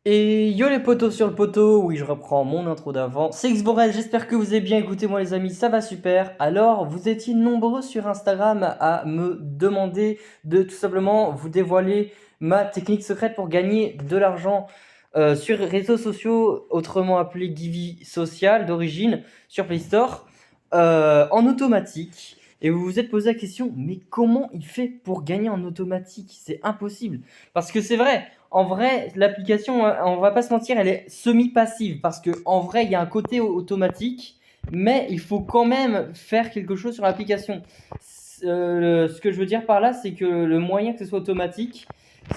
Et yo les potos sur le poteau, oui je reprends mon intro d'avant, c'est Xborel, j'espère que vous avez bien écouté moi les amis, ça va super. Alors vous étiez nombreux sur Instagram à me demander de tout simplement vous dévoiler ma technique secrète pour gagner de l'argent sur les réseaux sociaux, autrement appelé Givy Social d'origine, sur Play Store, en automatique. Et vous vous êtes posé la question, mais comment il fait pour gagner en automatique? C'est impossible. Parce que c'est vrai, en vrai, l'application, on va pas se mentir, elle est semi-passive parce que en vrai, il y a un côté automatique, mais il faut quand même faire quelque chose sur l'application. Ce que je veux dire par là, c'est que le moyen que ce soit automatique,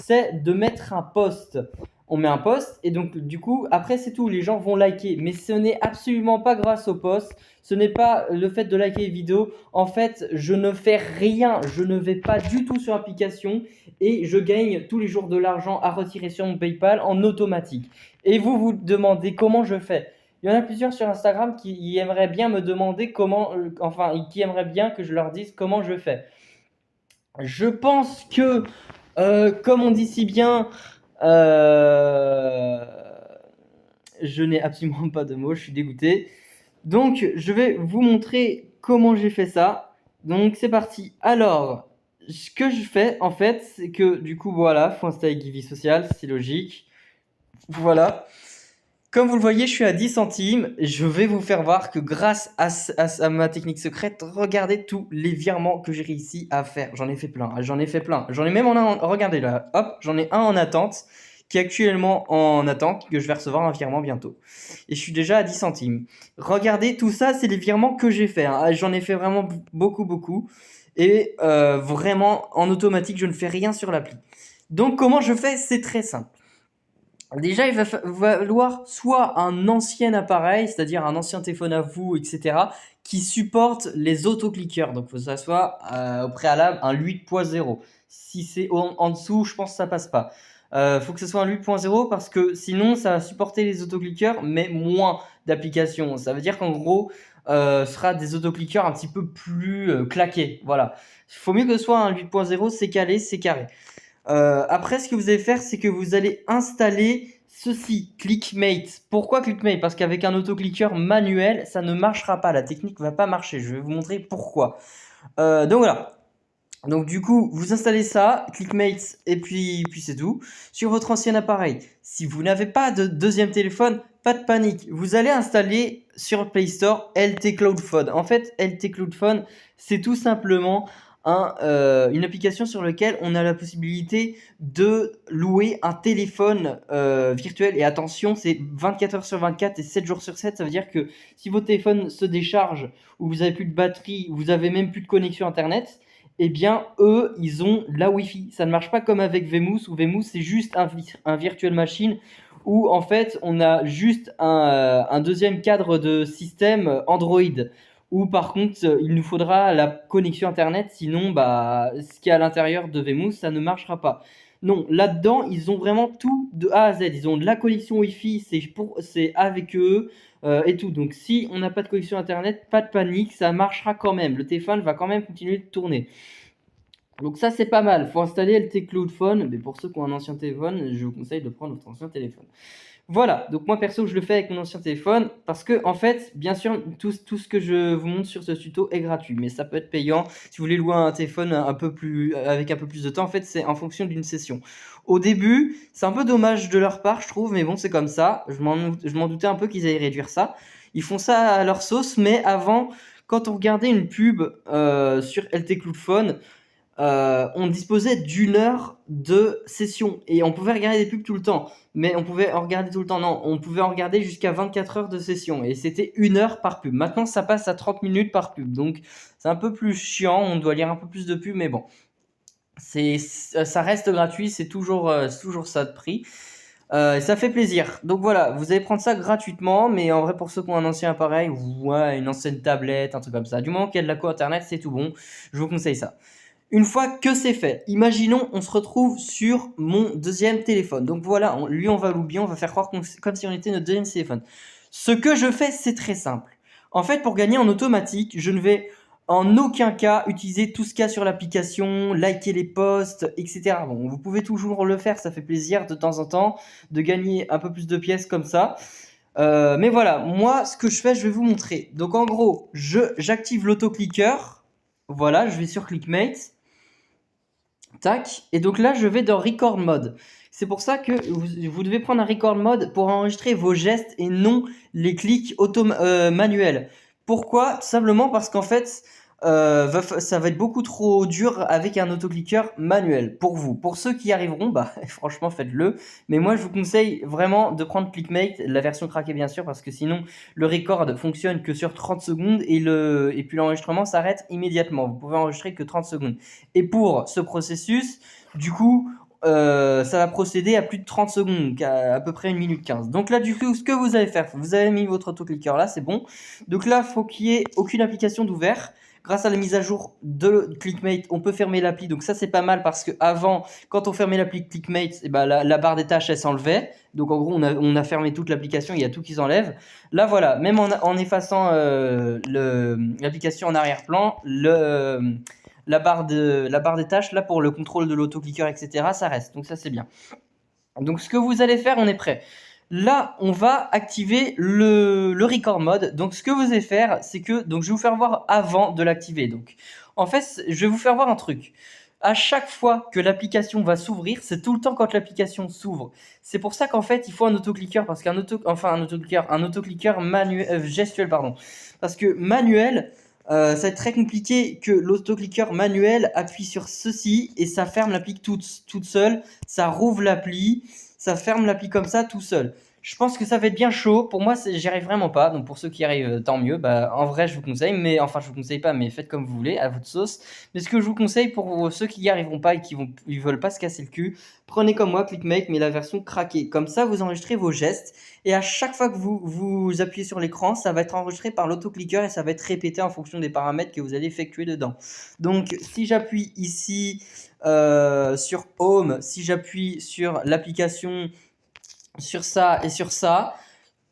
c'est de mettre un post. On met un post et donc du coup, après c'est tout, les gens vont liker. Mais ce n'est absolument pas grâce au post, ce n'est pas le fait de liker les vidéos. En fait, je ne fais rien, je ne vais pas du tout sur l'application et je gagne tous les jours de l'argent à retirer sur mon PayPal en automatique. Et vous vous demandez comment je fais. Il y en a plusieurs sur Instagram qui aimeraient bien me demander comment, enfin, qui aimeraient bien que je leur dise comment je fais. Je pense que, comme on dit si bien, euh, je n'ai absolument pas de mots, je suis dégoûté. Donc, je vais vous montrer comment j'ai fait ça. Donc, c'est parti. Alors, ce que je fais, en fait, c'est que, du coup, voilà, faut installer Givy Social, c'est logique. Voilà. Comme vous le voyez, je suis à 10 centimes. Je vais vous faire voir que grâce à ma technique secrète, regardez tous les virements que j'ai réussi à faire. J'en ai fait plein, j'en ai fait plein. J'en ai même regardez là, hop, j'en ai un en attente, qui est actuellement en attente, que je vais recevoir un virement bientôt. Et je suis déjà à 10 centimes. Regardez, tout ça, c'est les virements que j'ai fait, hein. J'en ai fait vraiment beaucoup, beaucoup. Et vraiment, en automatique, je ne fais rien sur l'appli. Donc, comment je fais? C'est très simple. Déjà, il va falloir soit un ancien appareil, c'est-à-dire un ancien téléphone à vous, etc., qui supporte les autoclickers. Donc, il faut que ça soit au préalable un 8.0. Si c'est en dessous, je pense que ça passe pas. Faut que ce soit un 8.0 parce que sinon, ça va supporter les autoclickers, mais moins d'applications. Ça veut dire qu'en gros, ce sera des autoclickers un petit peu plus claqués. Voilà. Il faut mieux que ce soit un 8.0, c'est calé, c'est carré. Après, ce que vous allez faire, c'est que vous allez installer ceci, ClickMate. Pourquoi ClickMate? Parce qu'avec un autoclicker manuel, ça ne marchera pas. La technique va pas marcher. Je vais vous montrer pourquoi. Donc voilà. Donc du coup, vous installez ça, ClickMate, et puis c'est tout. Sur votre ancien appareil, si vous n'avez pas de deuxième téléphone, pas de panique. Vous allez installer sur Play Store LT Cloud Phone. En fait, LT Cloud Phone, c'est tout simplement une application sur laquelle on a la possibilité de louer un téléphone virtuel. Et attention, c'est 24 heures sur 24 et 7 jours sur 7. Ça veut dire que si votre téléphone se décharge, ou vous avez plus de batterie, ou vous avez même plus de connexion Internet, eh bien, eux, ils ont la Wi-Fi. Ça ne marche pas comme avec Vmoosh, où Vmoosh, c'est juste un virtual machine, où en fait, on a juste un deuxième cadre de système Android, où par contre, il nous faudra la connexion Internet, sinon, bah, ce qui est à l'intérieur de Vmoosh, ça ne marchera pas. Non, là-dedans, ils ont vraiment tout de A à Z. Ils ont de la connexion Wi-Fi, c'est avec eux et tout. Donc, si on n'a pas de connexion Internet, pas de panique, ça marchera quand même. Le téléphone va quand même continuer de tourner. Donc ça, c'est pas mal. Faut installer LT Cloud Phone. Mais pour ceux qui ont un ancien téléphone, je vous conseille de prendre votre ancien téléphone. Voilà, donc moi perso je le fais avec mon ancien téléphone parce que en fait, bien sûr, tout ce que je vous montre sur ce tuto est gratuit, mais ça peut être payant si vous voulez louer un téléphone un peu plus avec un peu plus de temps. En fait, c'est en fonction d'une session. Au début, c'est un peu dommage de leur part, je trouve, mais bon, c'est comme ça. Je m'en doutais un peu qu'ils allaient réduire ça. Ils font ça à leur sauce, mais avant, quand on regardait une pub sur LT Cloud Phone, on disposait d'une heure de session et on pouvait regarder des pubs tout le temps. Mais on pouvait en regarder tout le temps, non, on pouvait en regarder jusqu'à 24 heures de session et c'était 1 heure par pub. Maintenant, ça passe à 30 minutes par pub, donc c'est un peu plus chiant, on doit lire un peu plus de pubs, mais bon, ça reste gratuit, c'est toujours ça de prix. Ça fait plaisir. Donc voilà, vous allez prendre ça gratuitement, mais en vrai, pour ceux qui ont un ancien appareil, ou ouais, une ancienne tablette, un truc comme ça, du moment qu'il y a de la co internet, c'est tout bon. Je vous conseille ça. Une fois que c'est fait, imaginons on se retrouve sur mon deuxième téléphone. Donc voilà, lui on va l'oublier, on va faire croire comme si on était notre deuxième téléphone. Ce que je fais, c'est très simple. En fait, pour gagner en automatique, je ne vais En aucun cas, utilisez tout ce qu'il y a sur l'application, likez les posts, etc. Bon, vous pouvez toujours le faire, ça fait plaisir de temps en temps de gagner un peu plus de pièces comme ça. Mais voilà, moi, ce que je fais, je vais vous montrer. Donc en gros, j'active l'autoclicker. Voilà, je vais sur Clickmate. Tac. Et donc là, je vais dans Record Mode. C'est pour ça que vous devez prendre un Record Mode pour enregistrer vos gestes et non les clics manuels. Pourquoi? Tout simplement parce qu'en fait, ça va être beaucoup trop dur avec un autoclicker manuel pour vous. Pour ceux qui y arriveront, bah franchement faites-le. Mais moi je vous conseille vraiment de prendre Clickmate, la version craquée bien sûr, parce que sinon le record fonctionne que sur 30 secondes et puis l'enregistrement s'arrête immédiatement. Vous pouvez enregistrer que 30 secondes. Et pour ce processus, du coup, ça va procéder à plus de 30 secondes, à peu près 1 minute 15. Donc là, du coup, ce que vous allez faire, vous avez mis votre autoclicker là, c'est bon. Donc là, il faut qu'il n'y ait aucune application d'ouvert. Grâce à la mise à jour de Clickmate, on peut fermer l'appli. Donc ça, c'est pas mal parce que avant, quand on fermait l'appli Clickmate, eh ben, la barre des tâches, elle s'enlevait. Donc en gros, on a fermé toute l'application, il y a tout qui s'enlève. Là, voilà, même en effaçant l'application en arrière-plan, la barre des tâches, là, pour le contrôle de l'autoclicker, etc., ça reste. Donc ça, c'est bien. Donc ce que vous allez faire, on est prêt. Là, on va activer le record mode. Donc ce que vous allez faire, c'est que donc je vais vous faire voir avant de l'activer. Donc en fait, je vais vous faire voir un truc. À chaque fois que l'application va s'ouvrir, c'est tout le temps quand l'application s'ouvre. C'est pour ça qu'en fait, il faut un autoclicker parce un autoclicker manuel, gestuel, pardon. Parce que manuel, ça va être très compliqué que l'autoclicker manuel appuie sur ceci et ça ferme l'appli toute seule. Ça rouvre l'appli, ça ferme l'appli comme ça tout seul. Je pense que ça va être bien chaud. Pour moi, j'y arrive vraiment pas. Donc pour ceux qui y arrivent, tant mieux. Bah, en vrai, je vous conseille. Mais enfin, je vous conseille pas, mais faites comme vous voulez, à votre sauce. Mais ce que je vous conseille pour ceux qui y arriveront pas et ils veulent pas se casser le cul, prenez comme moi Clickmate, mais la version craquée. Comme ça, vous enregistrez vos gestes. Et à chaque fois que vous appuyez sur l'écran, ça va être enregistré par l'autoclicker et ça va être répété en fonction des paramètres que vous allez effectuer dedans. Donc si j'appuie ici sur Home, si j'appuie sur l'application, sur ça et sur ça,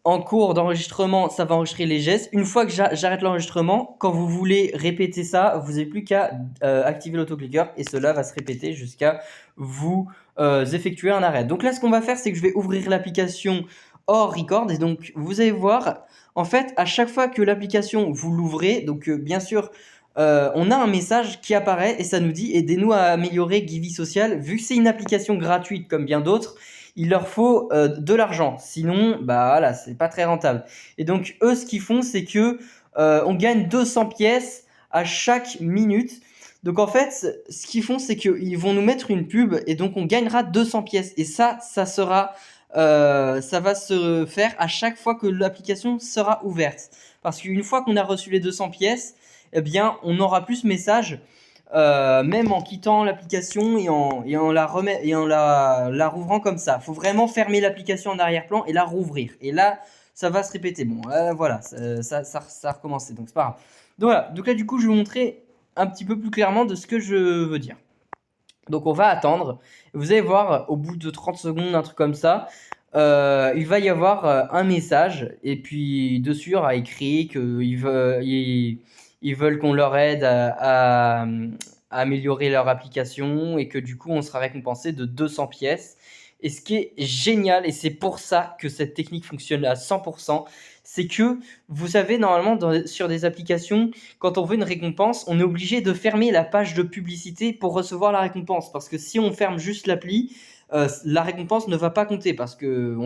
en cours d'enregistrement, ça va enregistrer les gestes. Une fois que j'arrête l'enregistrement, quand vous voulez répéter ça, vous n'avez plus qu'à activer l'autoclicker et cela va se répéter jusqu'à vous effectuer un arrêt. Donc là, ce qu'on va faire, c'est que je vais ouvrir l'application hors record et donc vous allez voir, en fait, à chaque fois que l'application, vous l'ouvrez, donc bien sûr, on a un message qui apparaît et ça nous dit aidez-nous à améliorer Givy Social. Vu que c'est une application gratuite comme bien d'autres, il leur faut de l'argent. Sinon, bah voilà, c'est pas très rentable. Et donc eux, ce qu'ils font, c'est que on gagne 200 pièces à chaque minute. Donc en fait, ce qu'ils font, c'est qu'ils vont nous mettre une pub et donc on gagnera 200 pièces. Et ça sera, ça va se faire à chaque fois que l'application sera ouverte. Parce qu'une fois qu'on a reçu les 200 pièces, eh bien, on n'aura plus ce message, même en quittant l'application et en la rouvrant comme ça. Il faut vraiment fermer l'application en arrière-plan et la rouvrir. Et là, ça va se répéter. Bon, voilà, ça a recommencé, donc c'est pas grave. Donc voilà, donc là, du coup, je vais vous montrer un petit peu plus clairement de ce que je veux dire. Donc on va attendre. Vous allez voir, au bout de 30 secondes, un truc comme ça, il va y avoir un message. Et puis dessus, il y aura écrit qu'ils veulent qu'on leur aide à améliorer leur application et que du coup, on sera récompensé de 200 pièces. Et ce qui est génial, et c'est pour ça que cette technique fonctionne à 100%, c'est que vous savez, normalement, sur des applications, quand on veut une récompense, on est obligé de fermer la page de publicité pour recevoir la récompense. Parce que si on ferme juste l'appli, la récompense ne va pas compter parce que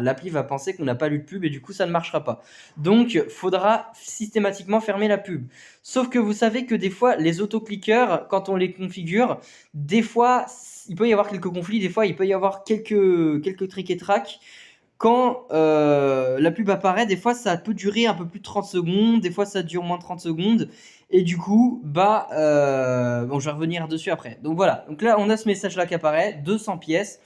l'appli va penser qu'on n'a pas lu de pub et du coup ça ne marchera pas. Donc il faudra systématiquement fermer la pub. Sauf que vous savez que des fois les autoclickers, quand on les configure, des fois il peut y avoir quelques conflits, des fois il peut y avoir quelques trick et track. Quand la pub apparaît, des fois ça peut durer un peu plus de 30 secondes, des fois ça dure moins de 30 secondes. Et du coup, bon, je vais revenir dessus après. Donc voilà, donc là on a ce message-là qui apparaît, 200 pièces.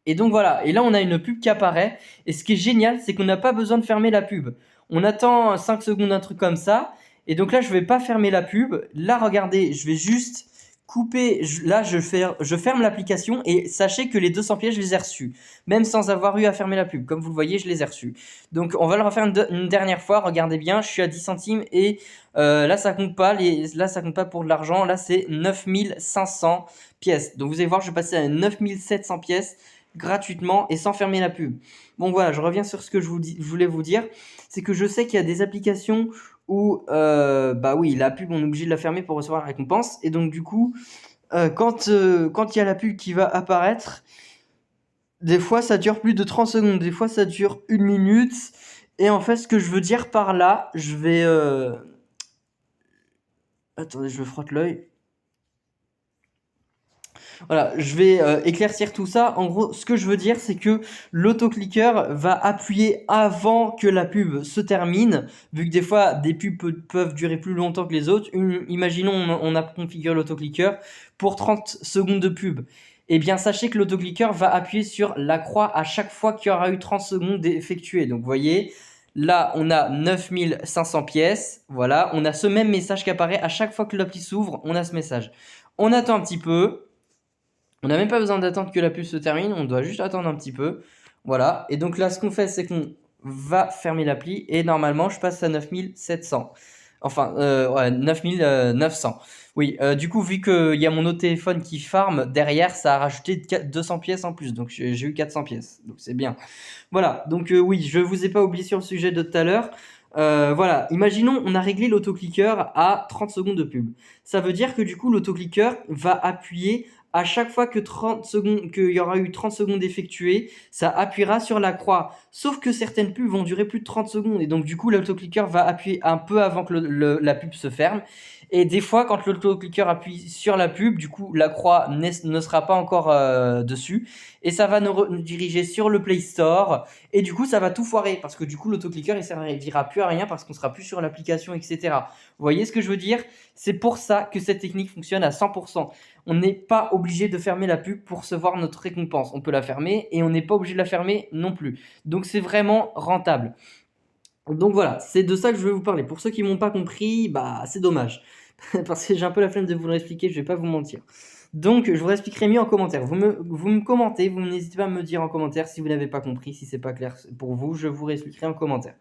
Et donc voilà, et là on a une pub qui apparaît. Et ce qui est génial, c'est qu'on n'a pas besoin de fermer la pub. On attend 5 secondes, un truc comme ça. Et donc là, je vais pas fermer la pub. Là, regardez, je vais juste couper, là je ferme l'application et sachez que les 200 pièces je les ai reçus, même sans avoir eu à fermer la pub. Comme vous le voyez, je les ai reçus. Donc on va le refaire une dernière fois. Regardez bien, je suis à 10 centimes et là ça compte pas. Là ça compte pas pour de l'argent. Là c'est 9500 pièces. Donc vous allez voir, je vais passer à 9700 pièces gratuitement et sans fermer la pub. Bon voilà, je reviens sur ce que je voulais vous dire. C'est que je sais qu'il y a des applications où bah oui, la pub on est obligé de la fermer pour recevoir la récompense. Et donc du coup, quand il y a la pub qui va apparaître, des fois ça dure plus de 30 secondes, des fois ça dure 1 minute. Et en fait, ce que je veux dire par là, je vais... Attendez, je me frotte l'œil. Voilà, je vais éclaircir tout ça. En gros, ce que je veux dire, c'est que l'autocliqueur va appuyer avant que la pub se termine, vu que des fois, des pubs peuvent durer plus longtemps que les autres. Imaginons, on a configuré l'autocliqueur pour 30 secondes de pub. Eh bien, sachez que l'autocliqueur va appuyer sur la croix à chaque fois qu'il y aura eu 30 secondes effectuées. Donc, vous voyez, là, on a 9500 pièces. Voilà, on a ce même message qui apparaît à chaque fois que l'appli s'ouvre. On a ce message. On attend un petit peu. On n'a même pas besoin d'attendre que la pub se termine, on doit juste attendre un petit peu. Voilà, et donc là, ce qu'on fait, c'est qu'on va fermer l'appli et normalement, je passe à 9700. Enfin, ouais, 9900. Oui, du coup, vu qu'il y a mon autre téléphone qui farm, derrière, ça a rajouté 200 pièces en plus. Donc, j'ai eu 400 pièces. Donc, c'est bien. Voilà, donc oui, je vous ai pas oublié sur le sujet de tout à l'heure. Voilà, imaginons, on a réglé l'autocliqueur à 30 secondes de pub. Ça veut dire que du coup, l'autocliqueur va appuyer à chaque fois que 30 secondes, qu'il y aura eu 30 secondes effectuées, ça appuiera sur la croix. Sauf que certaines pubs vont durer plus de 30 secondes et donc du coup l'autocliqueur va appuyer un peu avant que la pub se ferme. Et des fois, quand l'autocliqueur appuie sur la pub, du coup la croix ne sera pas encore dessus et ça va nous diriger sur le Play Store et du coup ça va tout foirer parce que du coup l'autocliqueur il servira plus à rien parce qu'on sera plus sur l'application, etc. Vous voyez ce que je veux dire? C'est pour ça que cette technique fonctionne à 100%. On n'est pas obligé de fermer la pub pour recevoir notre récompense. On peut la fermer et on n'est pas obligé de la fermer non plus. Donc c'est vraiment rentable. Donc voilà, c'est de ça que je vais vous parler. Pour ceux qui m'ont pas compris, bah c'est dommage. Parce que j'ai un peu la flemme de vous l'expliquer, je vais pas vous mentir. Donc je vous expliquerai mieux en commentaire. Vous me commentez, vous n'hésitez pas à me dire en commentaire si vous n'avez pas compris, si c'est pas clair pour vous, je vous réexpliquerai en commentaire.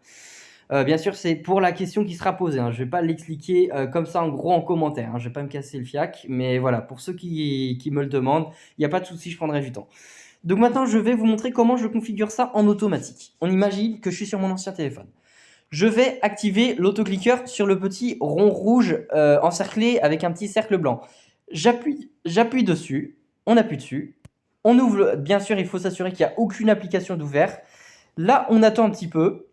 Bien sûr, c'est pour la question qui sera posée, hein. Je vais pas l'expliquer comme ça en gros en commentaire, hein. Je vais pas me casser le fiac, mais voilà, pour ceux qui me le demandent, il n'y a pas de souci, je prendrai du temps. Donc maintenant, je vais vous montrer comment je configure ça en automatique. On imagine que je suis sur mon ancien téléphone. Je vais activer l'autocliqueur sur le petit rond rouge encerclé avec un petit cercle blanc. J'appuie dessus, on appuie dessus, on ouvre, bien sûr, il faut s'assurer qu'il n'y a aucune application d'ouvert. Là, on attend un petit peu.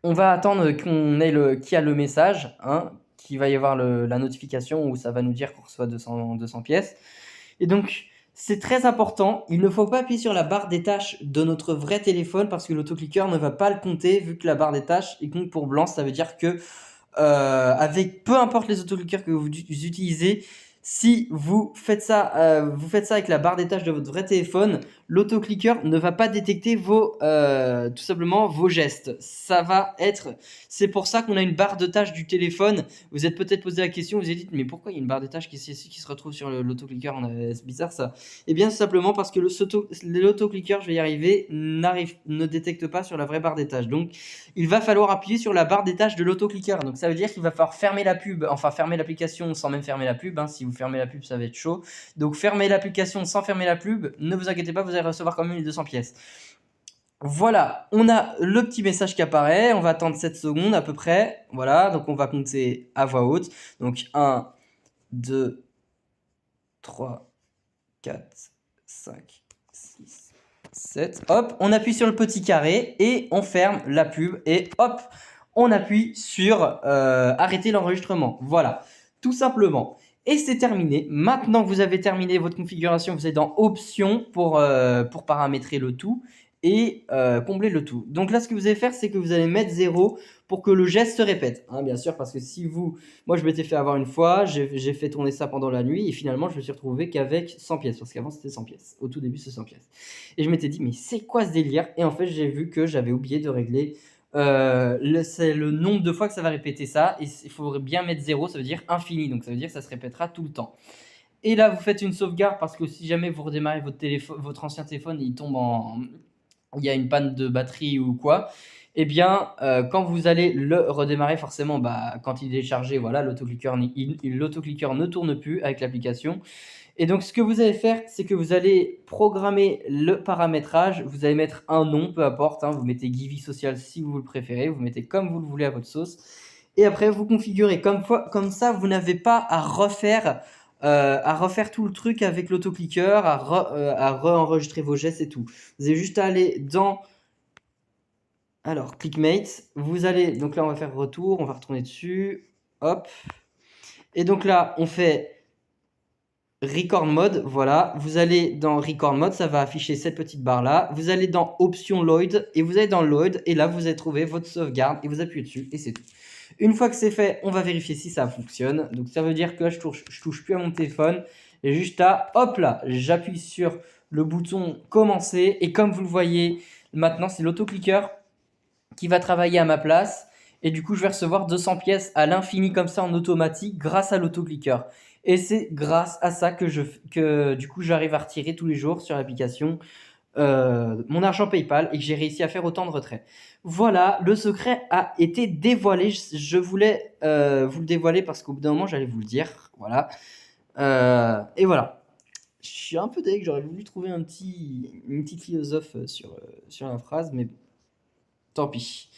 On va attendre qu'il y a le message, hein, qu'il va y avoir la notification où ça va nous dire qu'on reçoit 200 pièces. Et donc, c'est très important. Il ne faut pas appuyer sur la barre des tâches de notre vrai téléphone parce que l'autocliqueur ne va pas le compter vu que la barre des tâches est compte pour blanc. Ça veut dire que avec peu importe les autocliqueurs que vous utilisez, si vous faites ça avec la barre des tâches de votre vrai téléphone, l'autocliqueur ne va pas détecter tout simplement vos gestes. C'est pour ça qu'on a une barre de tâches du téléphone. Vous êtes peut-être posé la question, vous vous êtes dit, mais pourquoi il y a une barre de tâches qui se retrouve sur l'autocliqueur? C'est bizarre ça. Eh bien, c'est simplement parce que l'autocliqueur, je vais y arriver, ne détecte pas sur la vraie barre des tâches. Donc, il va falloir appuyer sur la barre des tâches de l'autocliqueur. Donc, ça veut dire qu'il va falloir fermer la pub, enfin fermer l'application sans même fermer la pub, hein. Si vous fermez la pub, ça va être chaud. Donc, fermez l'application sans fermer la pub. Ne vous inquiétez pas, vous allez recevoir quand même les 200 pièces. Voilà, on a le petit message qui apparaît. On va attendre 7 secondes à peu près. Voilà, donc on va compter à voix haute. Donc 1, 2, 3, 4, 5, 6, 7. Hop, on appuie sur le petit carré et on ferme la pub. Et hop, on appuie sur arrêter l'enregistrement. Voilà, tout simplement. Et c'est terminé. Maintenant que vous avez terminé votre configuration, vous êtes dans Options pour paramétrer le tout et combler le tout. Donc là, ce que vous allez faire, c'est que vous allez mettre 0 pour que le geste se répète. Hein, bien sûr, parce que si vous... Moi, je m'étais fait avoir une fois, j'ai fait tourner ça pendant la nuit et finalement, je me suis retrouvé qu'avec 100 pièces. Parce qu'avant, c'était 100 pièces. Au tout début, c'est 100 pièces. Et je m'étais dit, mais c'est quoi ce délire? Et en fait, j'ai vu que j'avais oublié de régler... c'est le nombre de fois que ça va répéter ça. Et il faudrait bien mettre 0, ça veut dire infini. Donc, ça veut dire que ça se répétera tout le temps. Et là, vous faites une sauvegarde parce que si jamais vous redémarrez votre ancien téléphone, il y a une panne de batterie ou quoi, eh bien, quand vous allez le redémarrer, forcément, quand il est chargé, voilà, l'autocliqueur ne tourne plus avec l'application. Et donc, ce que vous allez faire, c'est que vous allez programmer le paramétrage. Vous allez mettre un nom, peu importe, hein, vous mettez Givy Social si vous le préférez. Vous mettez comme vous le voulez à votre sauce. Et après, vous configurez. Comme ça, vous n'avez pas à refaire tout le truc avec l'autocliqueur, à re-enregistrer vos gestes et tout. Vous avez juste à aller dans... Alors, ClickMate. Vous allez... Donc là, on va faire retour. On va retourner dessus. Hop. Et donc là, on fait... Record mode, voilà. Vous allez dans Record mode, ça va afficher cette petite barre là. Vous allez dans Option Load et vous allez dans Load et là vous allez trouver votre sauvegarde et vous appuyez dessus et c'est tout. Une fois que c'est fait, on va vérifier si ça fonctionne. Donc ça veut dire que je touche plus à mon téléphone. Et juste à, hop là, j'appuie sur le bouton commencer et comme vous le voyez, maintenant c'est l'autocliqueur qui va travailler à ma place. Et du coup, je vais recevoir 200 pièces à l'infini comme ça en automatique grâce à l'autocliqueur. Et c'est grâce à ça que du coup, j'arrive à retirer tous les jours sur l'application mon argent PayPal et que j'ai réussi à faire autant de retraits. Voilà, le secret a été dévoilé. Je voulais vous le dévoiler parce qu'au bout d'un moment, j'allais vous le dire. Voilà. Et voilà. Je suis un peu deg, j'aurais voulu trouver une petite philosophe sur la phrase, mais tant pis.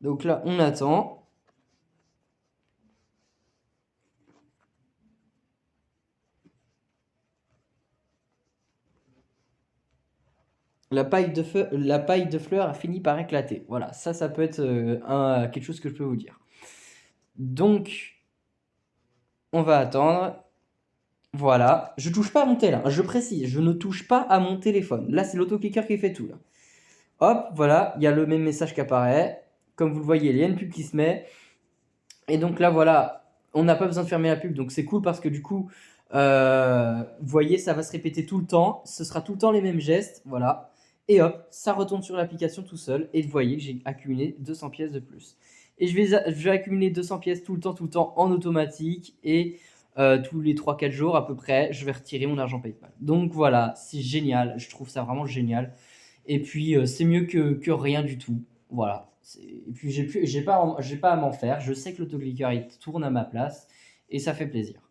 Donc là, on attend. La paille de fleurs a fini par éclater. Voilà, ça peut être quelque chose que je peux vous dire. Donc, on va attendre. Voilà, je touche pas à mon téléphone, hein. Je précise, je ne touche pas à mon téléphone. Là, c'est l'autocliqueur qui fait tout. Là. Hop, voilà, il y a le même message qui apparaît. Comme vous le voyez, il y a une pub qui se met. Et donc là, voilà, on n'a pas besoin de fermer la pub. Donc c'est cool parce que du coup, vous voyez, ça va se répéter tout le temps. Ce sera tout le temps les mêmes gestes. Voilà. Et hop, ça retourne sur l'application tout seul. Et vous voyez que j'ai accumulé 200 pièces de plus. Et je vais accumuler 200 pièces tout le temps en automatique. Et tous les 3-4 jours à peu près, je vais retirer mon argent PayPal. Donc voilà, c'est génial. Je trouve ça vraiment génial. Et puis, c'est mieux que rien du tout. Voilà. Et puis, j'ai pas à m'en faire. Je sais que l'autocliqueur, il tourne à ma place. Et ça fait plaisir.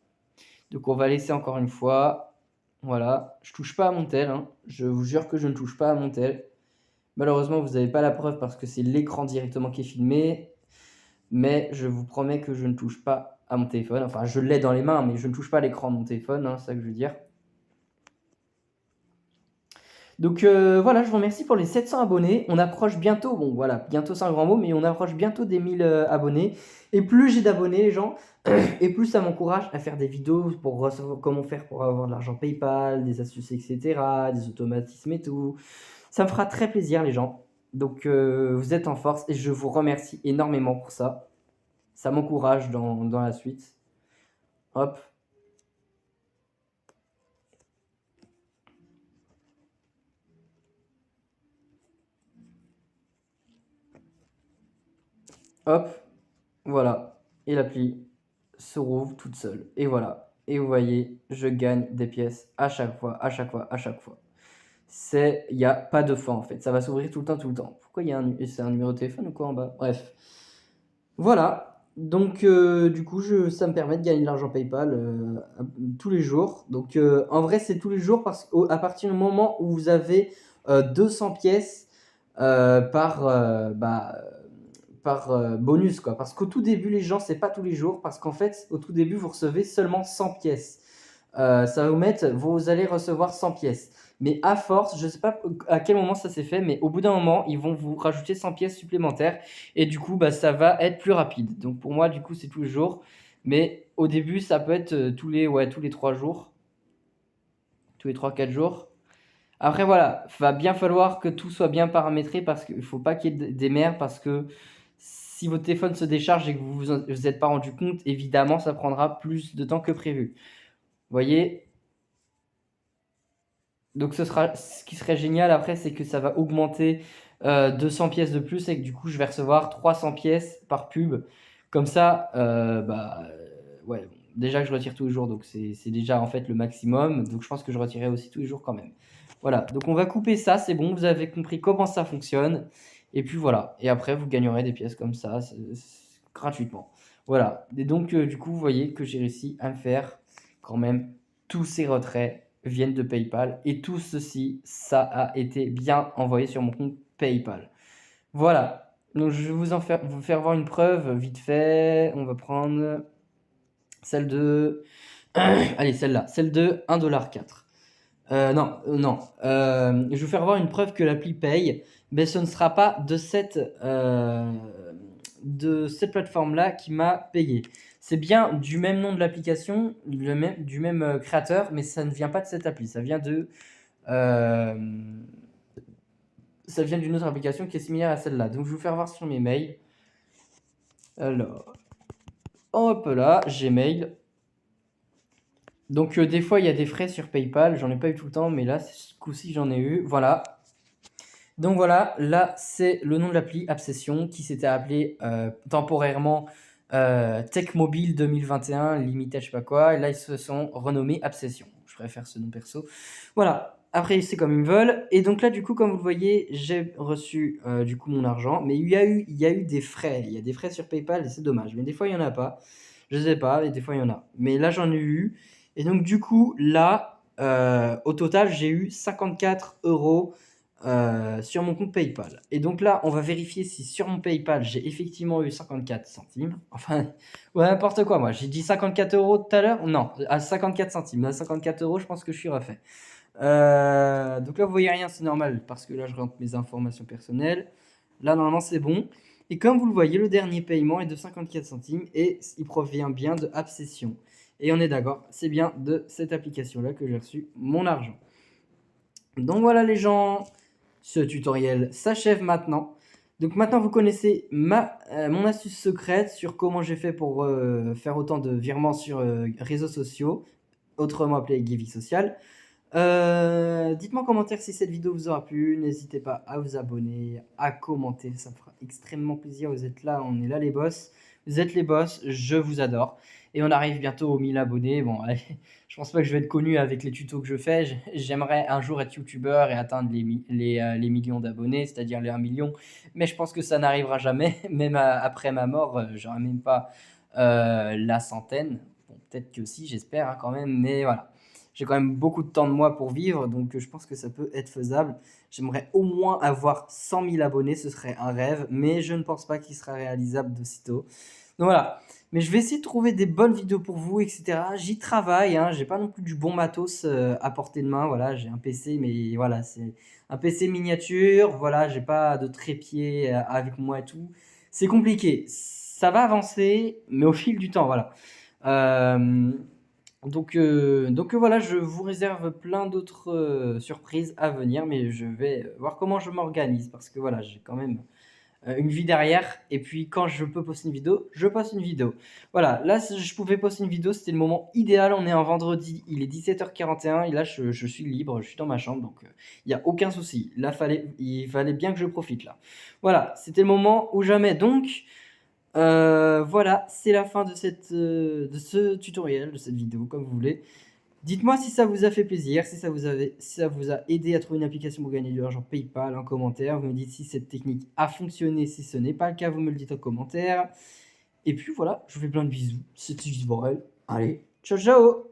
Donc, on va laisser encore une fois. Voilà. Je touche pas à mon tel. Hein. Je vous jure que je ne touche pas à mon tel. Malheureusement, vous n'avez pas la preuve parce que c'est l'écran directement qui est filmé. Mais je vous promets que je ne touche pas à mon téléphone. Enfin, je l'ai dans les mains, mais je ne touche pas à l'écran de mon téléphone. Hein, c'est ça que je veux dire. Donc voilà, je vous remercie pour les 700 abonnés. On approche bientôt, bon voilà, bientôt c'est un grand mot, mais on approche bientôt des 1000 abonnés. Et plus j'ai d'abonnés, les gens, et plus ça m'encourage à faire des vidéos pour recevoir comment faire pour avoir de l'argent PayPal, des astuces, etc., des automatismes et tout. Ça me fera très plaisir, les gens. Donc vous êtes en force et je vous remercie énormément pour ça. Ça m'encourage dans la suite. Hop. Hop, voilà. Et l'appli se rouvre toute seule. Et voilà. Et vous voyez, je gagne des pièces à chaque fois, à chaque fois, à chaque fois. Il n'y a pas de fin en fait. Ça va s'ouvrir tout le temps, tout le temps. Pourquoi il y a c'est un numéro de téléphone ou quoi en bas? Bref. Voilà. Donc, du coup, ça me permet de gagner de l'argent PayPal tous les jours. Donc, en vrai, c'est tous les jours parce qu'à partir du moment où vous avez 200 pièces par bonus, quoi. Parce qu'au tout début, les gens, c'est pas tous les jours. Parce qu'en fait, au tout début, vous recevez seulement 100 pièces. Ça va vous mettre, vous allez recevoir 100 pièces. Mais à force, je sais pas à quel moment ça s'est fait, mais au bout d'un moment, ils vont vous rajouter 100 pièces supplémentaires. Et du coup, ça va être plus rapide. Donc pour moi, du coup, c'est tous les jours. Mais au début, ça peut être tous les 3 jours. Tous les 3-4 jours. Après, voilà, va bien falloir que tout soit bien paramétré parce qu'il ne faut pas qu'il y ait des merdes parce que si votre téléphone se décharge et que vous vous êtes pas rendu compte, évidemment, ça prendra plus de temps que prévu. Vous voyez? Donc ce qui serait génial après, c'est que ça va augmenter 200 pièces de plus et que du coup, je vais recevoir 300 pièces par pub. Comme ça, ouais, bon, déjà que je retire tous les jours, donc c'est déjà en fait le maximum. Donc je pense que je retirerai aussi tous les jours quand même. Voilà, donc on va couper ça, c'est bon, vous avez compris comment ça fonctionne. Et puis voilà, et après vous gagnerez des pièces comme ça, gratuitement. Voilà, et donc du coup, vous voyez que j'ai réussi à me faire quand même tous ces retraits viennent de PayPal et tout ceci, ça a été bien envoyé sur mon compte PayPal. Voilà, donc je vais vous faire voir une preuve vite fait. On va prendre celle de... Allez, celle-là, celle de 1,4 $. Non. Je vais vous faire voir une preuve que l'appli paye, mais ce ne sera pas de cette plateforme-là qui m'a payé. C'est bien du même nom de l'application, du même créateur, mais ça ne vient pas de cette appli. Euh, ça vient d'une autre application qui est similaire à celle-là. Donc je vais vous faire voir sur mes mails. Alors, hop là, Gmail. Donc des fois il y a des frais sur PayPal, j'en ai pas eu tout le temps, mais là ce coup-ci j'en ai eu. Voilà. Donc voilà, là c'est le nom de l'appli Absession qui s'était appelé temporairement Tech Mobile 2021 Limited je sais pas quoi. Et là ils se sont renommés Absession. Je préfère ce nom perso. Voilà. Après c'est comme ils veulent. Et donc là du coup comme vous le voyez j'ai reçu du coup mon argent. Mais il y a eu des frais. Il y a des frais sur PayPal et c'est dommage. Mais des fois il y en a pas. Je sais pas. Et des fois il y en a. Mais là j'en ai eu. Et donc du coup là au total j'ai eu 54 euros sur mon compte PayPal. Et donc là, on va vérifier si sur mon PayPal, j'ai effectivement eu 54 centimes. Enfin, ouais, n'importe quoi, moi. J'ai dit 54 euros tout à l'heure. Non, à 54 centimes. À 54 euros, je pense que je suis refait. Donc là, vous voyez rien, c'est normal, parce que là, je rentre mes informations personnelles. Là, normalement, c'est bon. Et comme vous le voyez, le dernier paiement est de 54 centimes et il provient bien de Absession. Et on est d'accord, c'est bien de cette application-là que j'ai reçu mon argent. Donc voilà les gens, ce tutoriel s'achève maintenant. Donc maintenant vous connaissez mon astuce secrète sur comment j'ai fait pour faire autant de virements sur réseaux sociaux, autrement appelé Giving Social. Dites-moi en commentaire si cette vidéo vous aura plu, n'hésitez pas à vous abonner, à commenter, ça me fera extrêmement plaisir, vous êtes là, on est là les boss, vous êtes les boss, je vous adore. Et on arrive bientôt aux 1000 abonnés, bon allez, je pense pas que je vais être connu avec les tutos que je fais, j'aimerais un jour être youtubeur et atteindre les millions d'abonnés, c'est-à-dire les 1 million, mais je pense que ça n'arrivera jamais, même après ma mort, j'aurai même pas la centaine, bon peut-être que si, j'espère quand même, mais voilà. J'ai quand même beaucoup de temps de moi pour vivre, donc je pense que ça peut être faisable. J'aimerais au moins avoir 100 000 abonnés, ce serait un rêve, mais je ne pense pas qu'il sera réalisable de sitôt. Donc voilà, mais je vais essayer de trouver des bonnes vidéos pour vous, etc. J'y travaille, hein. J'ai pas non plus du bon matos à portée de main. Voilà, j'ai un PC, mais voilà, c'est un PC miniature. Voilà, j'ai pas de trépied avec moi et tout. C'est compliqué. Ça va avancer, mais au fil du temps, voilà. Euh, donc voilà, je vous réserve plein d'autres surprises à venir, mais je vais voir comment je m'organise parce que voilà, j'ai quand même une vie derrière. Et puis quand je peux poster une vidéo, je poste une vidéo. Voilà, là si je pouvais poster une vidéo, c'était le moment idéal. On est un vendredi, il est 17h41 et là je suis libre, je suis dans ma chambre, donc il n'y a aucun souci. Là, il fallait bien que je profite là. Voilà, c'était le moment ou jamais. Donc voilà, c'est la fin de de ce tutoriel, de cette vidéo, comme vous voulez. Dites-moi si ça vous a fait plaisir, si ça vous a aidé à trouver une application pour gagner de l'argent PayPal en commentaire. Vous me dites si cette technique a fonctionné, si ce n'est pas le cas, vous me le dites en commentaire. Et puis voilà, je vous fais plein de bisous. C'était Borel. Allez, ciao ciao!